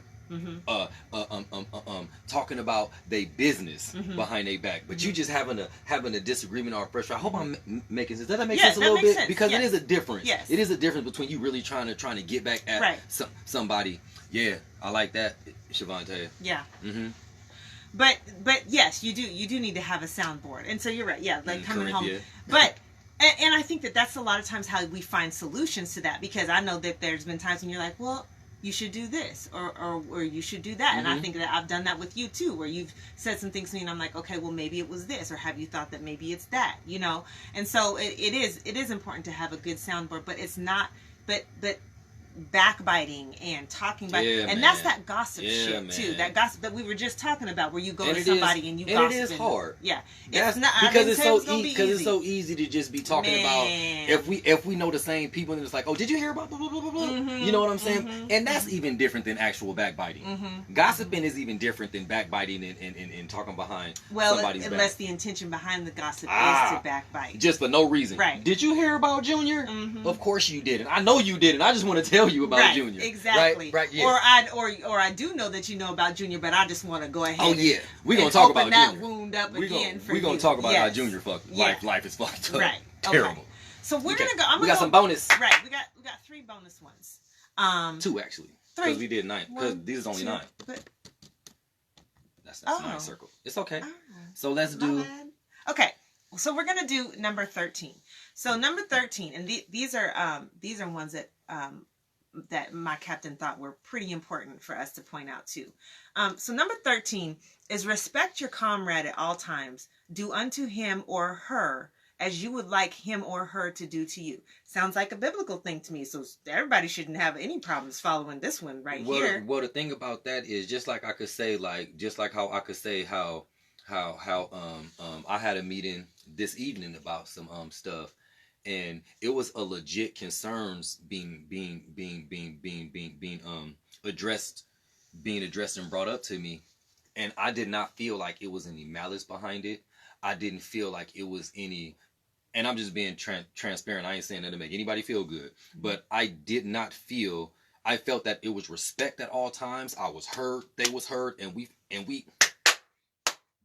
Talking about their business behind their back, but you just having a disagreement or frustration. I hope I'm making sense. Does that make sense a little bit? Sense. Because yes. it is a difference. Yes. It is a difference between you really trying to get back at somebody. Yeah, I like that, Shavante. Yeah. But yes, you do need to have a soundboard, and so you're right. Yeah, like coming home, but. And I think that's a lot of times how we find solutions to that, because I know that there's been times when you're like, well, you should do this or you should do that. And I think that I've done that with you too, where you've said some things to me and I'm like, okay, well, maybe it was this, or have you thought that maybe it's that, you know? And so it is important to have a good soundboard, but it's not, but backbiting and talking about, and that's that gossip shit too. That gossip that we were just talking about, where you go to somebody and you gossip. And it is hard. Yeah, it's not because it's so easy to just be talking about. If we know the same people and it's like, oh, did you hear about blah blah blah blah? You know what I'm saying? And that's even different than actual backbiting. Gossiping is even different than backbiting and talking behind somebody's back. Unless the intention behind the gossip is to backbite, just for no reason. Right? Did you hear about Junior? Of course you didn't. I know you didn't. I just want to tell you about Junior. Exactly. Right. Yeah. Or I do know that you know about Junior, but I just want to go ahead. Oh yeah, we're gonna talk about that Junior. Wound up we're again. We're gonna talk about how Junior life is fucked up. Right. Terrible. Okay. So we're gonna go. We got some bonus. Right. We got 3 bonus ones. 2 actually. 3. Because we did 9. Because these is only 9. But that's 9 circle. It's okay. So let's do. Okay. So we're gonna do number 13. So number 13, and these are ones that my captain thought were pretty important for us to point out too. So number 13 is respect your comrade at all times. Do unto him or her as you would like him or her to do to you. Sounds like a biblical thing to me. So everybody shouldn't have any problems following this one here. Well, the thing about that is just like I could say, how I could say how I had a meeting this evening about some stuff. And it was a legit concerns being addressed and brought up to me, and I did not feel like it was any malice behind it. I didn't feel like it was any, and I'm just being transparent. I ain't saying that to make anybody feel good, but I did not feel. I felt that it was respect at all times. I was heard, they was heard, and we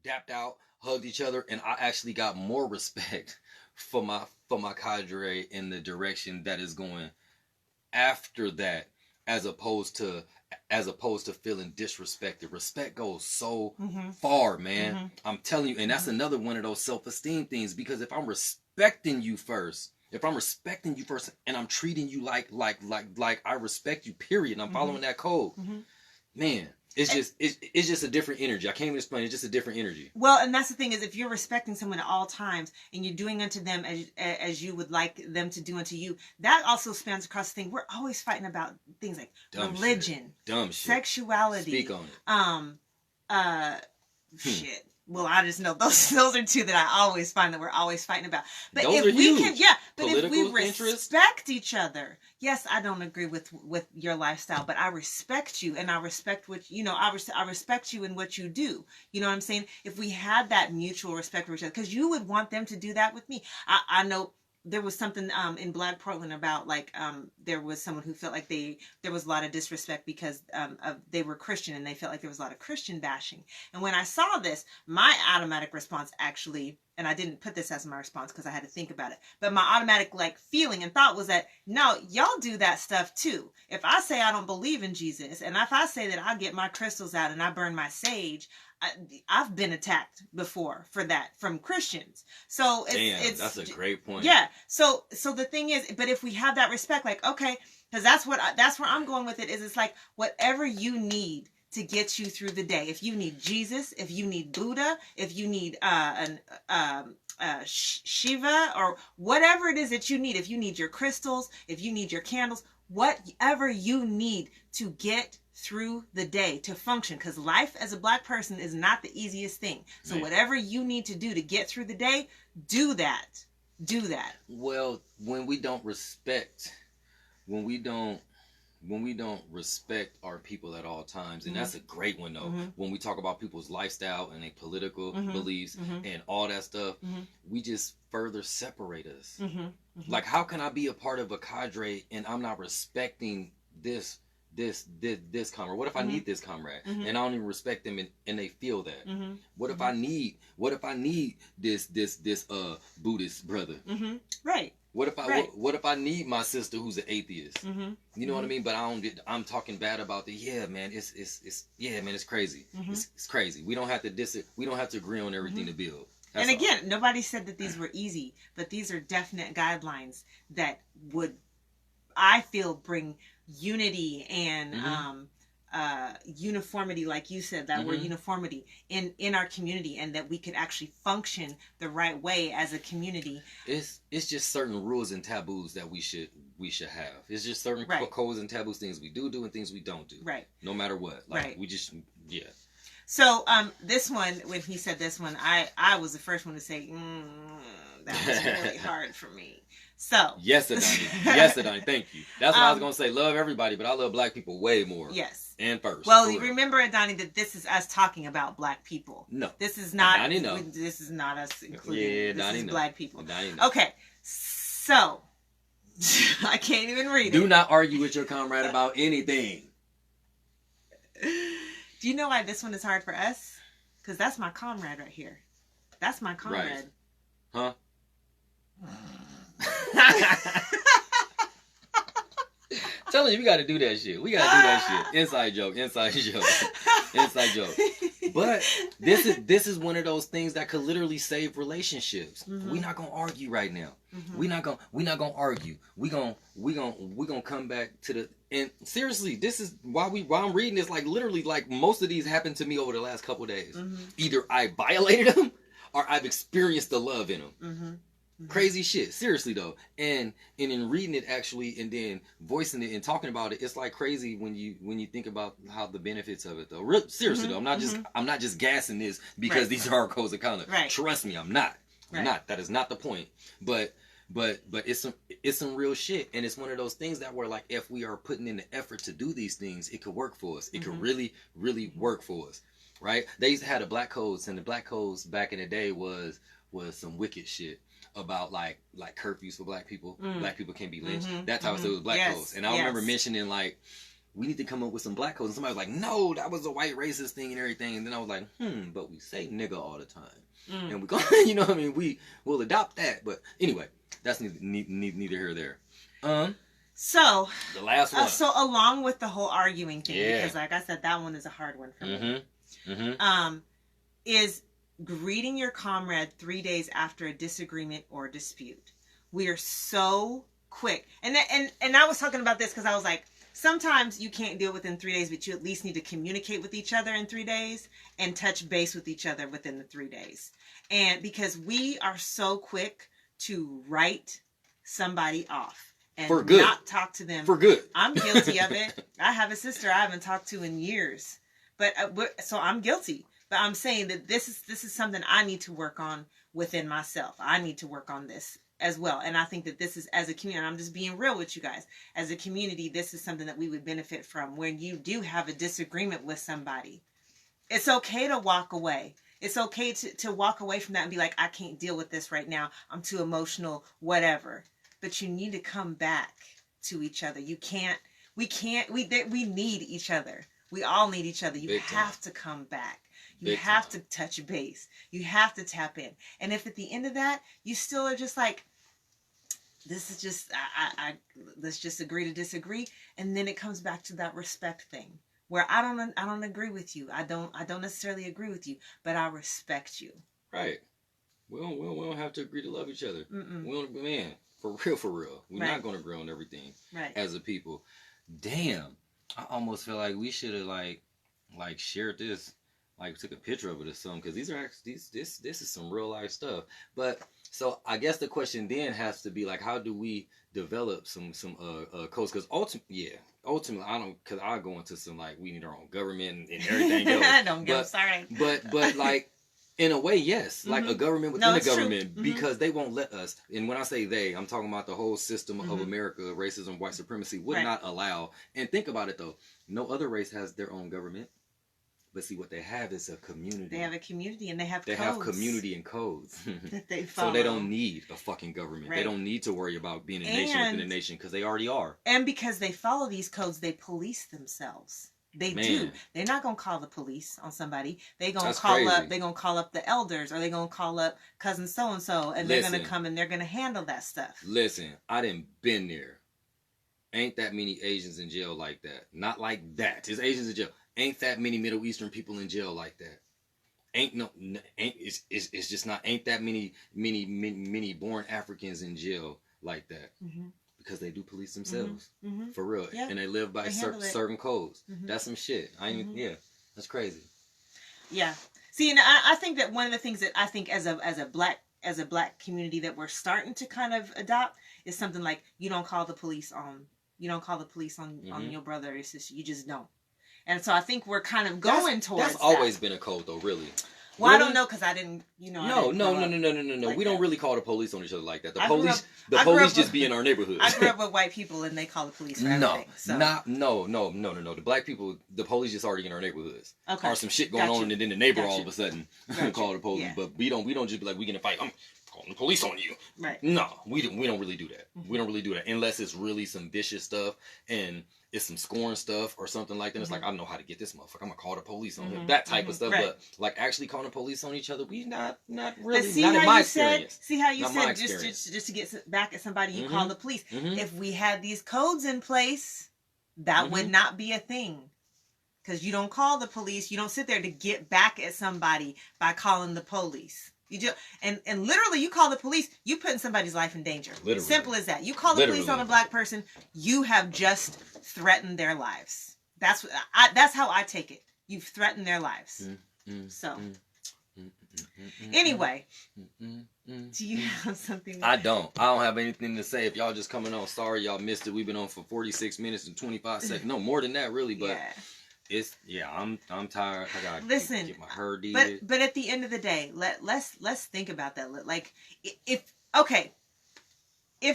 dapped out, hugged each other, and I actually got more respect for my cadre in the direction that is going after that, as opposed to feeling disrespected. Respect goes so far, man. I'm telling you, and that's another one of those self-esteem things, because if I'm respecting you first, and I'm treating you like I respect you, period, and I'm following that code, man, it's just a different energy. I can't even explain. It's just a different energy. Well, and that's the thing, is if you're respecting someone at all times and you're doing unto them as you would like them to do unto you, that also spans across the thing. We're always fighting about things like religion, sexuality. Speak on it. Shit. Well, I just know those are 2 that I always find that we're always fighting about. But those if we huge. if we respect each other, yes, I don't agree with your lifestyle, but I respect you, and I respect what I respect you and what you do. You know what I'm saying? If we had that mutual respect for each other, because you would want them to do that with me. I know there was something in Black Portland about there was someone who felt like there was a lot of disrespect because they were Christian, and they felt like there was a lot of Christian bashing. And when I saw this, my automatic response actually and I didn't put this as my response because I had to think about it, but my automatic like feeling and thought was that, no, y'all do that stuff too. If I say I don't believe in Jesus, and if I say that I get my crystals out and I burn my sage, I've been attacked before for that from Christians. So it's that's a great point. Yeah. So the thing is, but if we have that respect, like, okay, because that's where I'm going with it, is it's like whatever you need to get you through the day. If you need Jesus, if you need Buddha, if you need Shiva, or whatever it is that you need, if you need your crystals, if you need your candles, whatever you need to get through the day, to function, because life as a Black person is not the easiest thing. So whatever you need to do to get through the day, do that. Well, when we don't respect our people at all times, and that's a great one though. When we talk about people's lifestyle and their political beliefs and all that stuff, we just further separate us. Like, how can I be a part of a cadre and I'm not respecting this comrade? What if I need this comrade and I don't even respect them, and they feel that? What if I need this Buddhist brother? Right. What if I need my sister who's an atheist? You know what I mean? But I'm talking bad about the, man, it's crazy. It's crazy. We don't have to agree on everything to build. That's and again, nobody said that these were easy, but these are definite guidelines that would, I feel, bring unity and uniformity, like you said, that word uniformity in our community, and that we could actually function the right way as a community. It's just certain rules and taboos that we should have. It's just certain codes and taboos, things we do and things we don't do. Right. No matter what. Like, we just, So this one, when he said this one, I was the first one to say, that was really hard for me. So yes, Adani, thank you. That's what I was gonna say. Love everybody, but I love Black people way more. Yes. And first. Well, you remember, Adani, that this is us talking about Black people. No. This is not. Adani, no. This is not us including. Yeah, this Adani, is no. Black people. Adani, no. Okay, so I can't even read it. Do not argue with your comrade about anything. Do you know why this one is hard for us? Because that's my comrade right here. That's my comrade. Right. Huh? Telling you, we gotta do that shit. Inside joke. But this is one of those things that could literally save relationships. We're not gonna argue right now. We're not gonna argue. We gonna come back to the, and seriously, this is while I'm reading this, like literally, like most of these happened to me over the last couple of days. Either I violated them or I've experienced the love in them. Crazy shit, seriously though, and in reading it actually, and then voicing it and talking about it, it's like crazy when you think about how the benefits of it though. Seriously though, I'm not just gassing this because these are our codes of conduct. Trust me, I'm not. That is not the point. But it's some real shit, and it's one of those things that where, like, if we are putting in the effort to do these things, it could work for us. It could really work for us, right? They used to have the black codes, and the black codes back in the day was some wicked shit about like curfews for Black people. Black people can't be lynched. That type of stuff was black codes. And I remember mentioning, like, we need to come up with some black codes. And somebody was like, no, that was a white racist thing and everything. And then I was like, but we say nigga all the time. And we go, you know what I mean? We'll adopt that. But anyway, that's neither here or there. So the last one. So along with the whole arguing thing, because like I said, that one is a hard one for me. Is greeting your comrade 3 days after a disagreement or dispute. We are so quick. And I was talking about this because I was like, sometimes you can't do it within 3 days, but you at least need to communicate with each other in 3 days and touch base with each other within the 3 days. And because we are so quick to write somebody off and for good. Not talk to them. For good. I'm guilty of it. I have a sister I haven't talked to in years. But so I'm guilty. But I'm saying that this is something I need to work on within myself. I need to work on this as well. And I think that this is, as a community, I'm just being real with you guys. As a community, this is something that we would benefit from. When you do have a disagreement with somebody, it's okay to walk away. It's okay to walk away from that and be like, I can't deal with this right now. I'm too emotional, whatever. But you need to come back to each other. We need each other. We all need each other. You have to come back. You Big have time. to touch base. You have to tap in. And if at the end of that, you still are just like, this is just, let's just agree to disagree. And then it comes back to that respect thing where I don't agree with you. I don't necessarily agree with you, but I respect you. Right. We don't have to agree to love each other. Mm-mm. We don't, man, for real. We're Right. not going to agree on everything Right. as a people. Damn. I almost feel like we should have like shared this, like took a picture of it or something, because these are actually this is some real life stuff. But so I guess the question then has to be like, how do we develop some codes? Because ultimately I don't, because I go into some like we need our own government and everything else. Don't get started. But like in a way, yes, like a government within the it's true. government, because they won't let us. And when I say they, I'm talking about the whole system of America, racism, white supremacy would Right. not allow. And think about it though, no other race has their own government. But see, what they have is a community. They have a community and they have They codes have community and codes. that they follow. So they don't need a fucking government. Right. They don't need to worry about being a nation within a nation, because they already are. And because they follow these codes, they police themselves. They do. They're not gonna call the police on somebody. They're gonna call up the elders, or they're gonna call up cousin so and so, and they're gonna come and they're gonna handle that stuff. Listen, I done been there. Ain't that many Asians in jail like that. Not like that. There's Asians in jail. Ain't that many Middle Eastern people in jail like that. It's just not. Ain't that many born Africans in jail like that. Because they do police themselves. For real. Yeah. And they live by certain codes. That's some shit. Yeah, that's crazy. Yeah. See, and I think that one of the things that I think as a black community that we're starting to kind of adopt is something like, you don't call the police on your brother or your sister. You just don't. And so I think we're kind of going towards That's always been a code though, really. Well, really? I don't know, because I didn't, No. Like we don't really call the police on each other like that. The I grew police up just be in our neighborhood. I grew up with white people and they call the police for everything. So. No. The black people, the police just already in our neighborhoods. Okay. Or some shit going on, and then the neighbor all of a sudden call the police. Yeah. But we don't just be like, we gonna fight. I'm calling the police on you. Right. No, we don't really do that. We don't really do that unless it's really some vicious stuff and it's some scoring stuff or something like that. It's like, I know how to get this motherfucker. I'm gonna call the police on him. That type of stuff. Right. But like actually calling the police on each other, we not really. See not how in my you experience. see how you Not my said experience. just to get back at somebody, you call the police. If we had these codes in place, that would not be a thing. Because you don't call the police. You don't sit there to get back at somebody by calling the police. You just and literally, you call the police, you putting somebody's life in danger. Literally. Simple as that. You call the police on a black person, you have just threatened their lives. That's how I take it. You've threatened their lives. So, anyway, do you have something? I don't have anything to say. If y'all just coming on, sorry y'all missed it. We've been on for 46 minutes and 25 seconds. No, more than that, really. But I'm tired. I gotta get my hair did. But at the end of the day, let's think about that. Like, if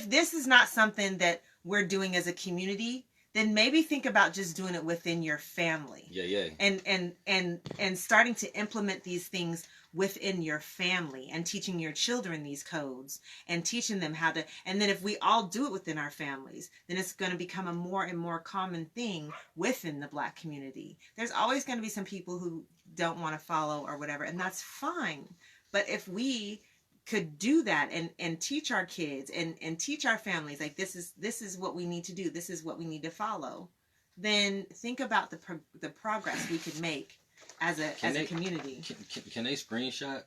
this is not something that we're doing as a community, then maybe think about just doing it within your family. Yeah. And starting to implement these things within your family and teaching your children these codes and teaching them how to, and then if we all do it within our families, then it's going to become a more and more common thing within the black community. There's always going to be some people who don't want to follow or whatever, and that's fine. But if we could do that and teach our kids and teach our families, like this is what we need to do, this is what we need to follow, then think about the progress we could make as a community. Can they screenshot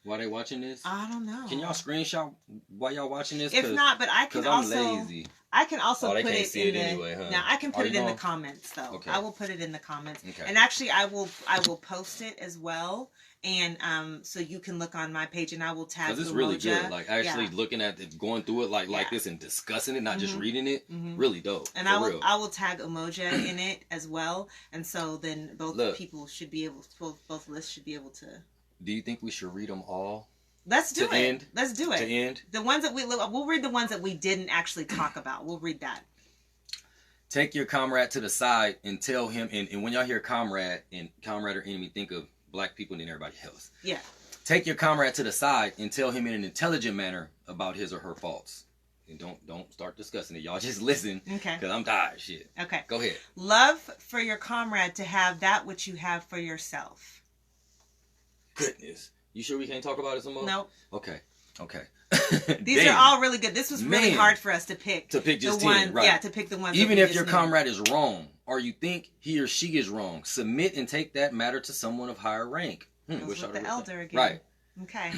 while they watching this? I don't know. Can y'all screenshot while y'all watching this? If not, but I can also. I'm lazy. I can also they put can't it see in it the. anyway, huh? Now I can put it in the comments though. Okay. I will put it in the comments. Okay. And actually, I will post it as well. And so you can look on my page, and I will tag. Because it's really good. Like actually looking at it, going through it like this, and discussing it, not just reading it. Really dope. And I will tag Umoja in it as well. And so then both people should be able, both lists should be able to. Do you think we should read them all? Let's do it. Let's do it. To end. The ones that we'll read the ones that we didn't actually talk about. We'll read that. Take your comrade to the side and tell him. And when y'all hear comrade or enemy, think of black people and then everybody else. Yeah. Take your comrade to the side and tell him in an intelligent manner about his or her faults. And don't start discussing it. Y'all just listen. Okay. Because I'm tired. Shit. Okay. Go ahead. Love for your comrade to have that which you have for yourself. Goodness. You sure we can't talk about it some more? Nope. Okay. These are all really good. This was really hard for us to pick. To pick just the 10, one, right. Yeah, to pick the ones. Even if your comrade is wrong, or you think he or she is wrong, submit and take that matter to someone of higher rank. With the elder again. Right. Okay.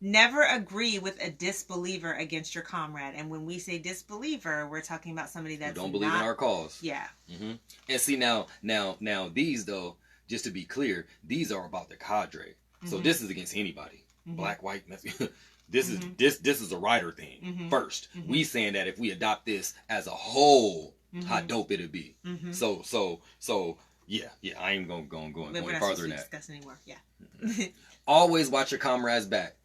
Never agree with a disbeliever against your comrade. And when we say disbeliever, we're talking about somebody that don't believe in our cause. Yeah. Mm-hmm. And see now these though, just to be clear, these are about the cadre. Mm-hmm. So this is against anybody, black, white. This is this is a writer thing. First, we saying that if we adopt this as a whole, how dope it'd be. So yeah. I ain't gonna go any farther than that. Discuss anymore. Yeah. Always watch your comrades back.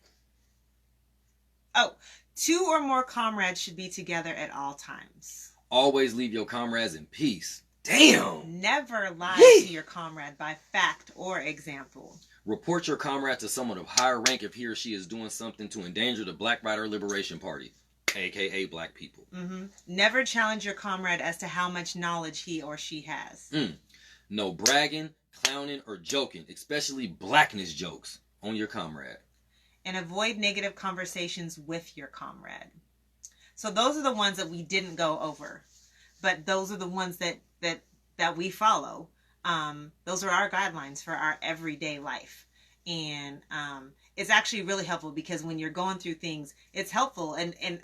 Oh, 2 or more comrades should be together at all times. Always leave your comrades in peace. Damn. Never lie to your comrade by fact or example. Report your comrade to someone of higher rank if he or she is doing something to endanger the Black Rider Liberation Party, aka black people. Never challenge your comrade as to how much knowledge he or she has. No bragging, clowning, or joking, especially blackness jokes, on your comrade. And avoid negative conversations with your comrade. So those are the ones that we didn't go over, but those are the ones that we follow. Those are our guidelines for our everyday life. And it's actually really helpful because when you're going through things, it's helpful. And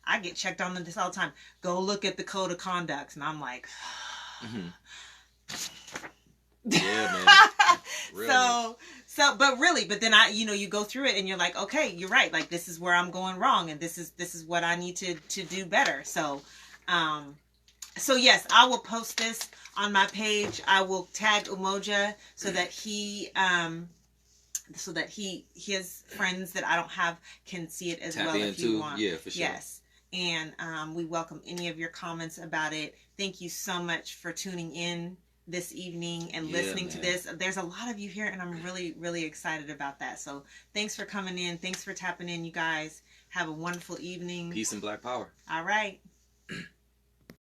I get checked on this all the time. Go look at the code of conduct. And I'm like, yeah, man. Really. But then you go through it and you're like, okay, you're right. Like, this is where I'm going wrong. And this is what I need to do better. So yes, I will post this on my page. I will tag Umoja so that his friends that I don't have can see it as well if you want. Yeah, for sure. Yes. And we welcome any of your comments about it. Thank you so much for tuning in this evening and listening to this. There's a lot of you here and I'm really, really excited about that. So thanks for coming in. Thanks for tapping in, you guys. Have a wonderful evening. Peace and black power. All right.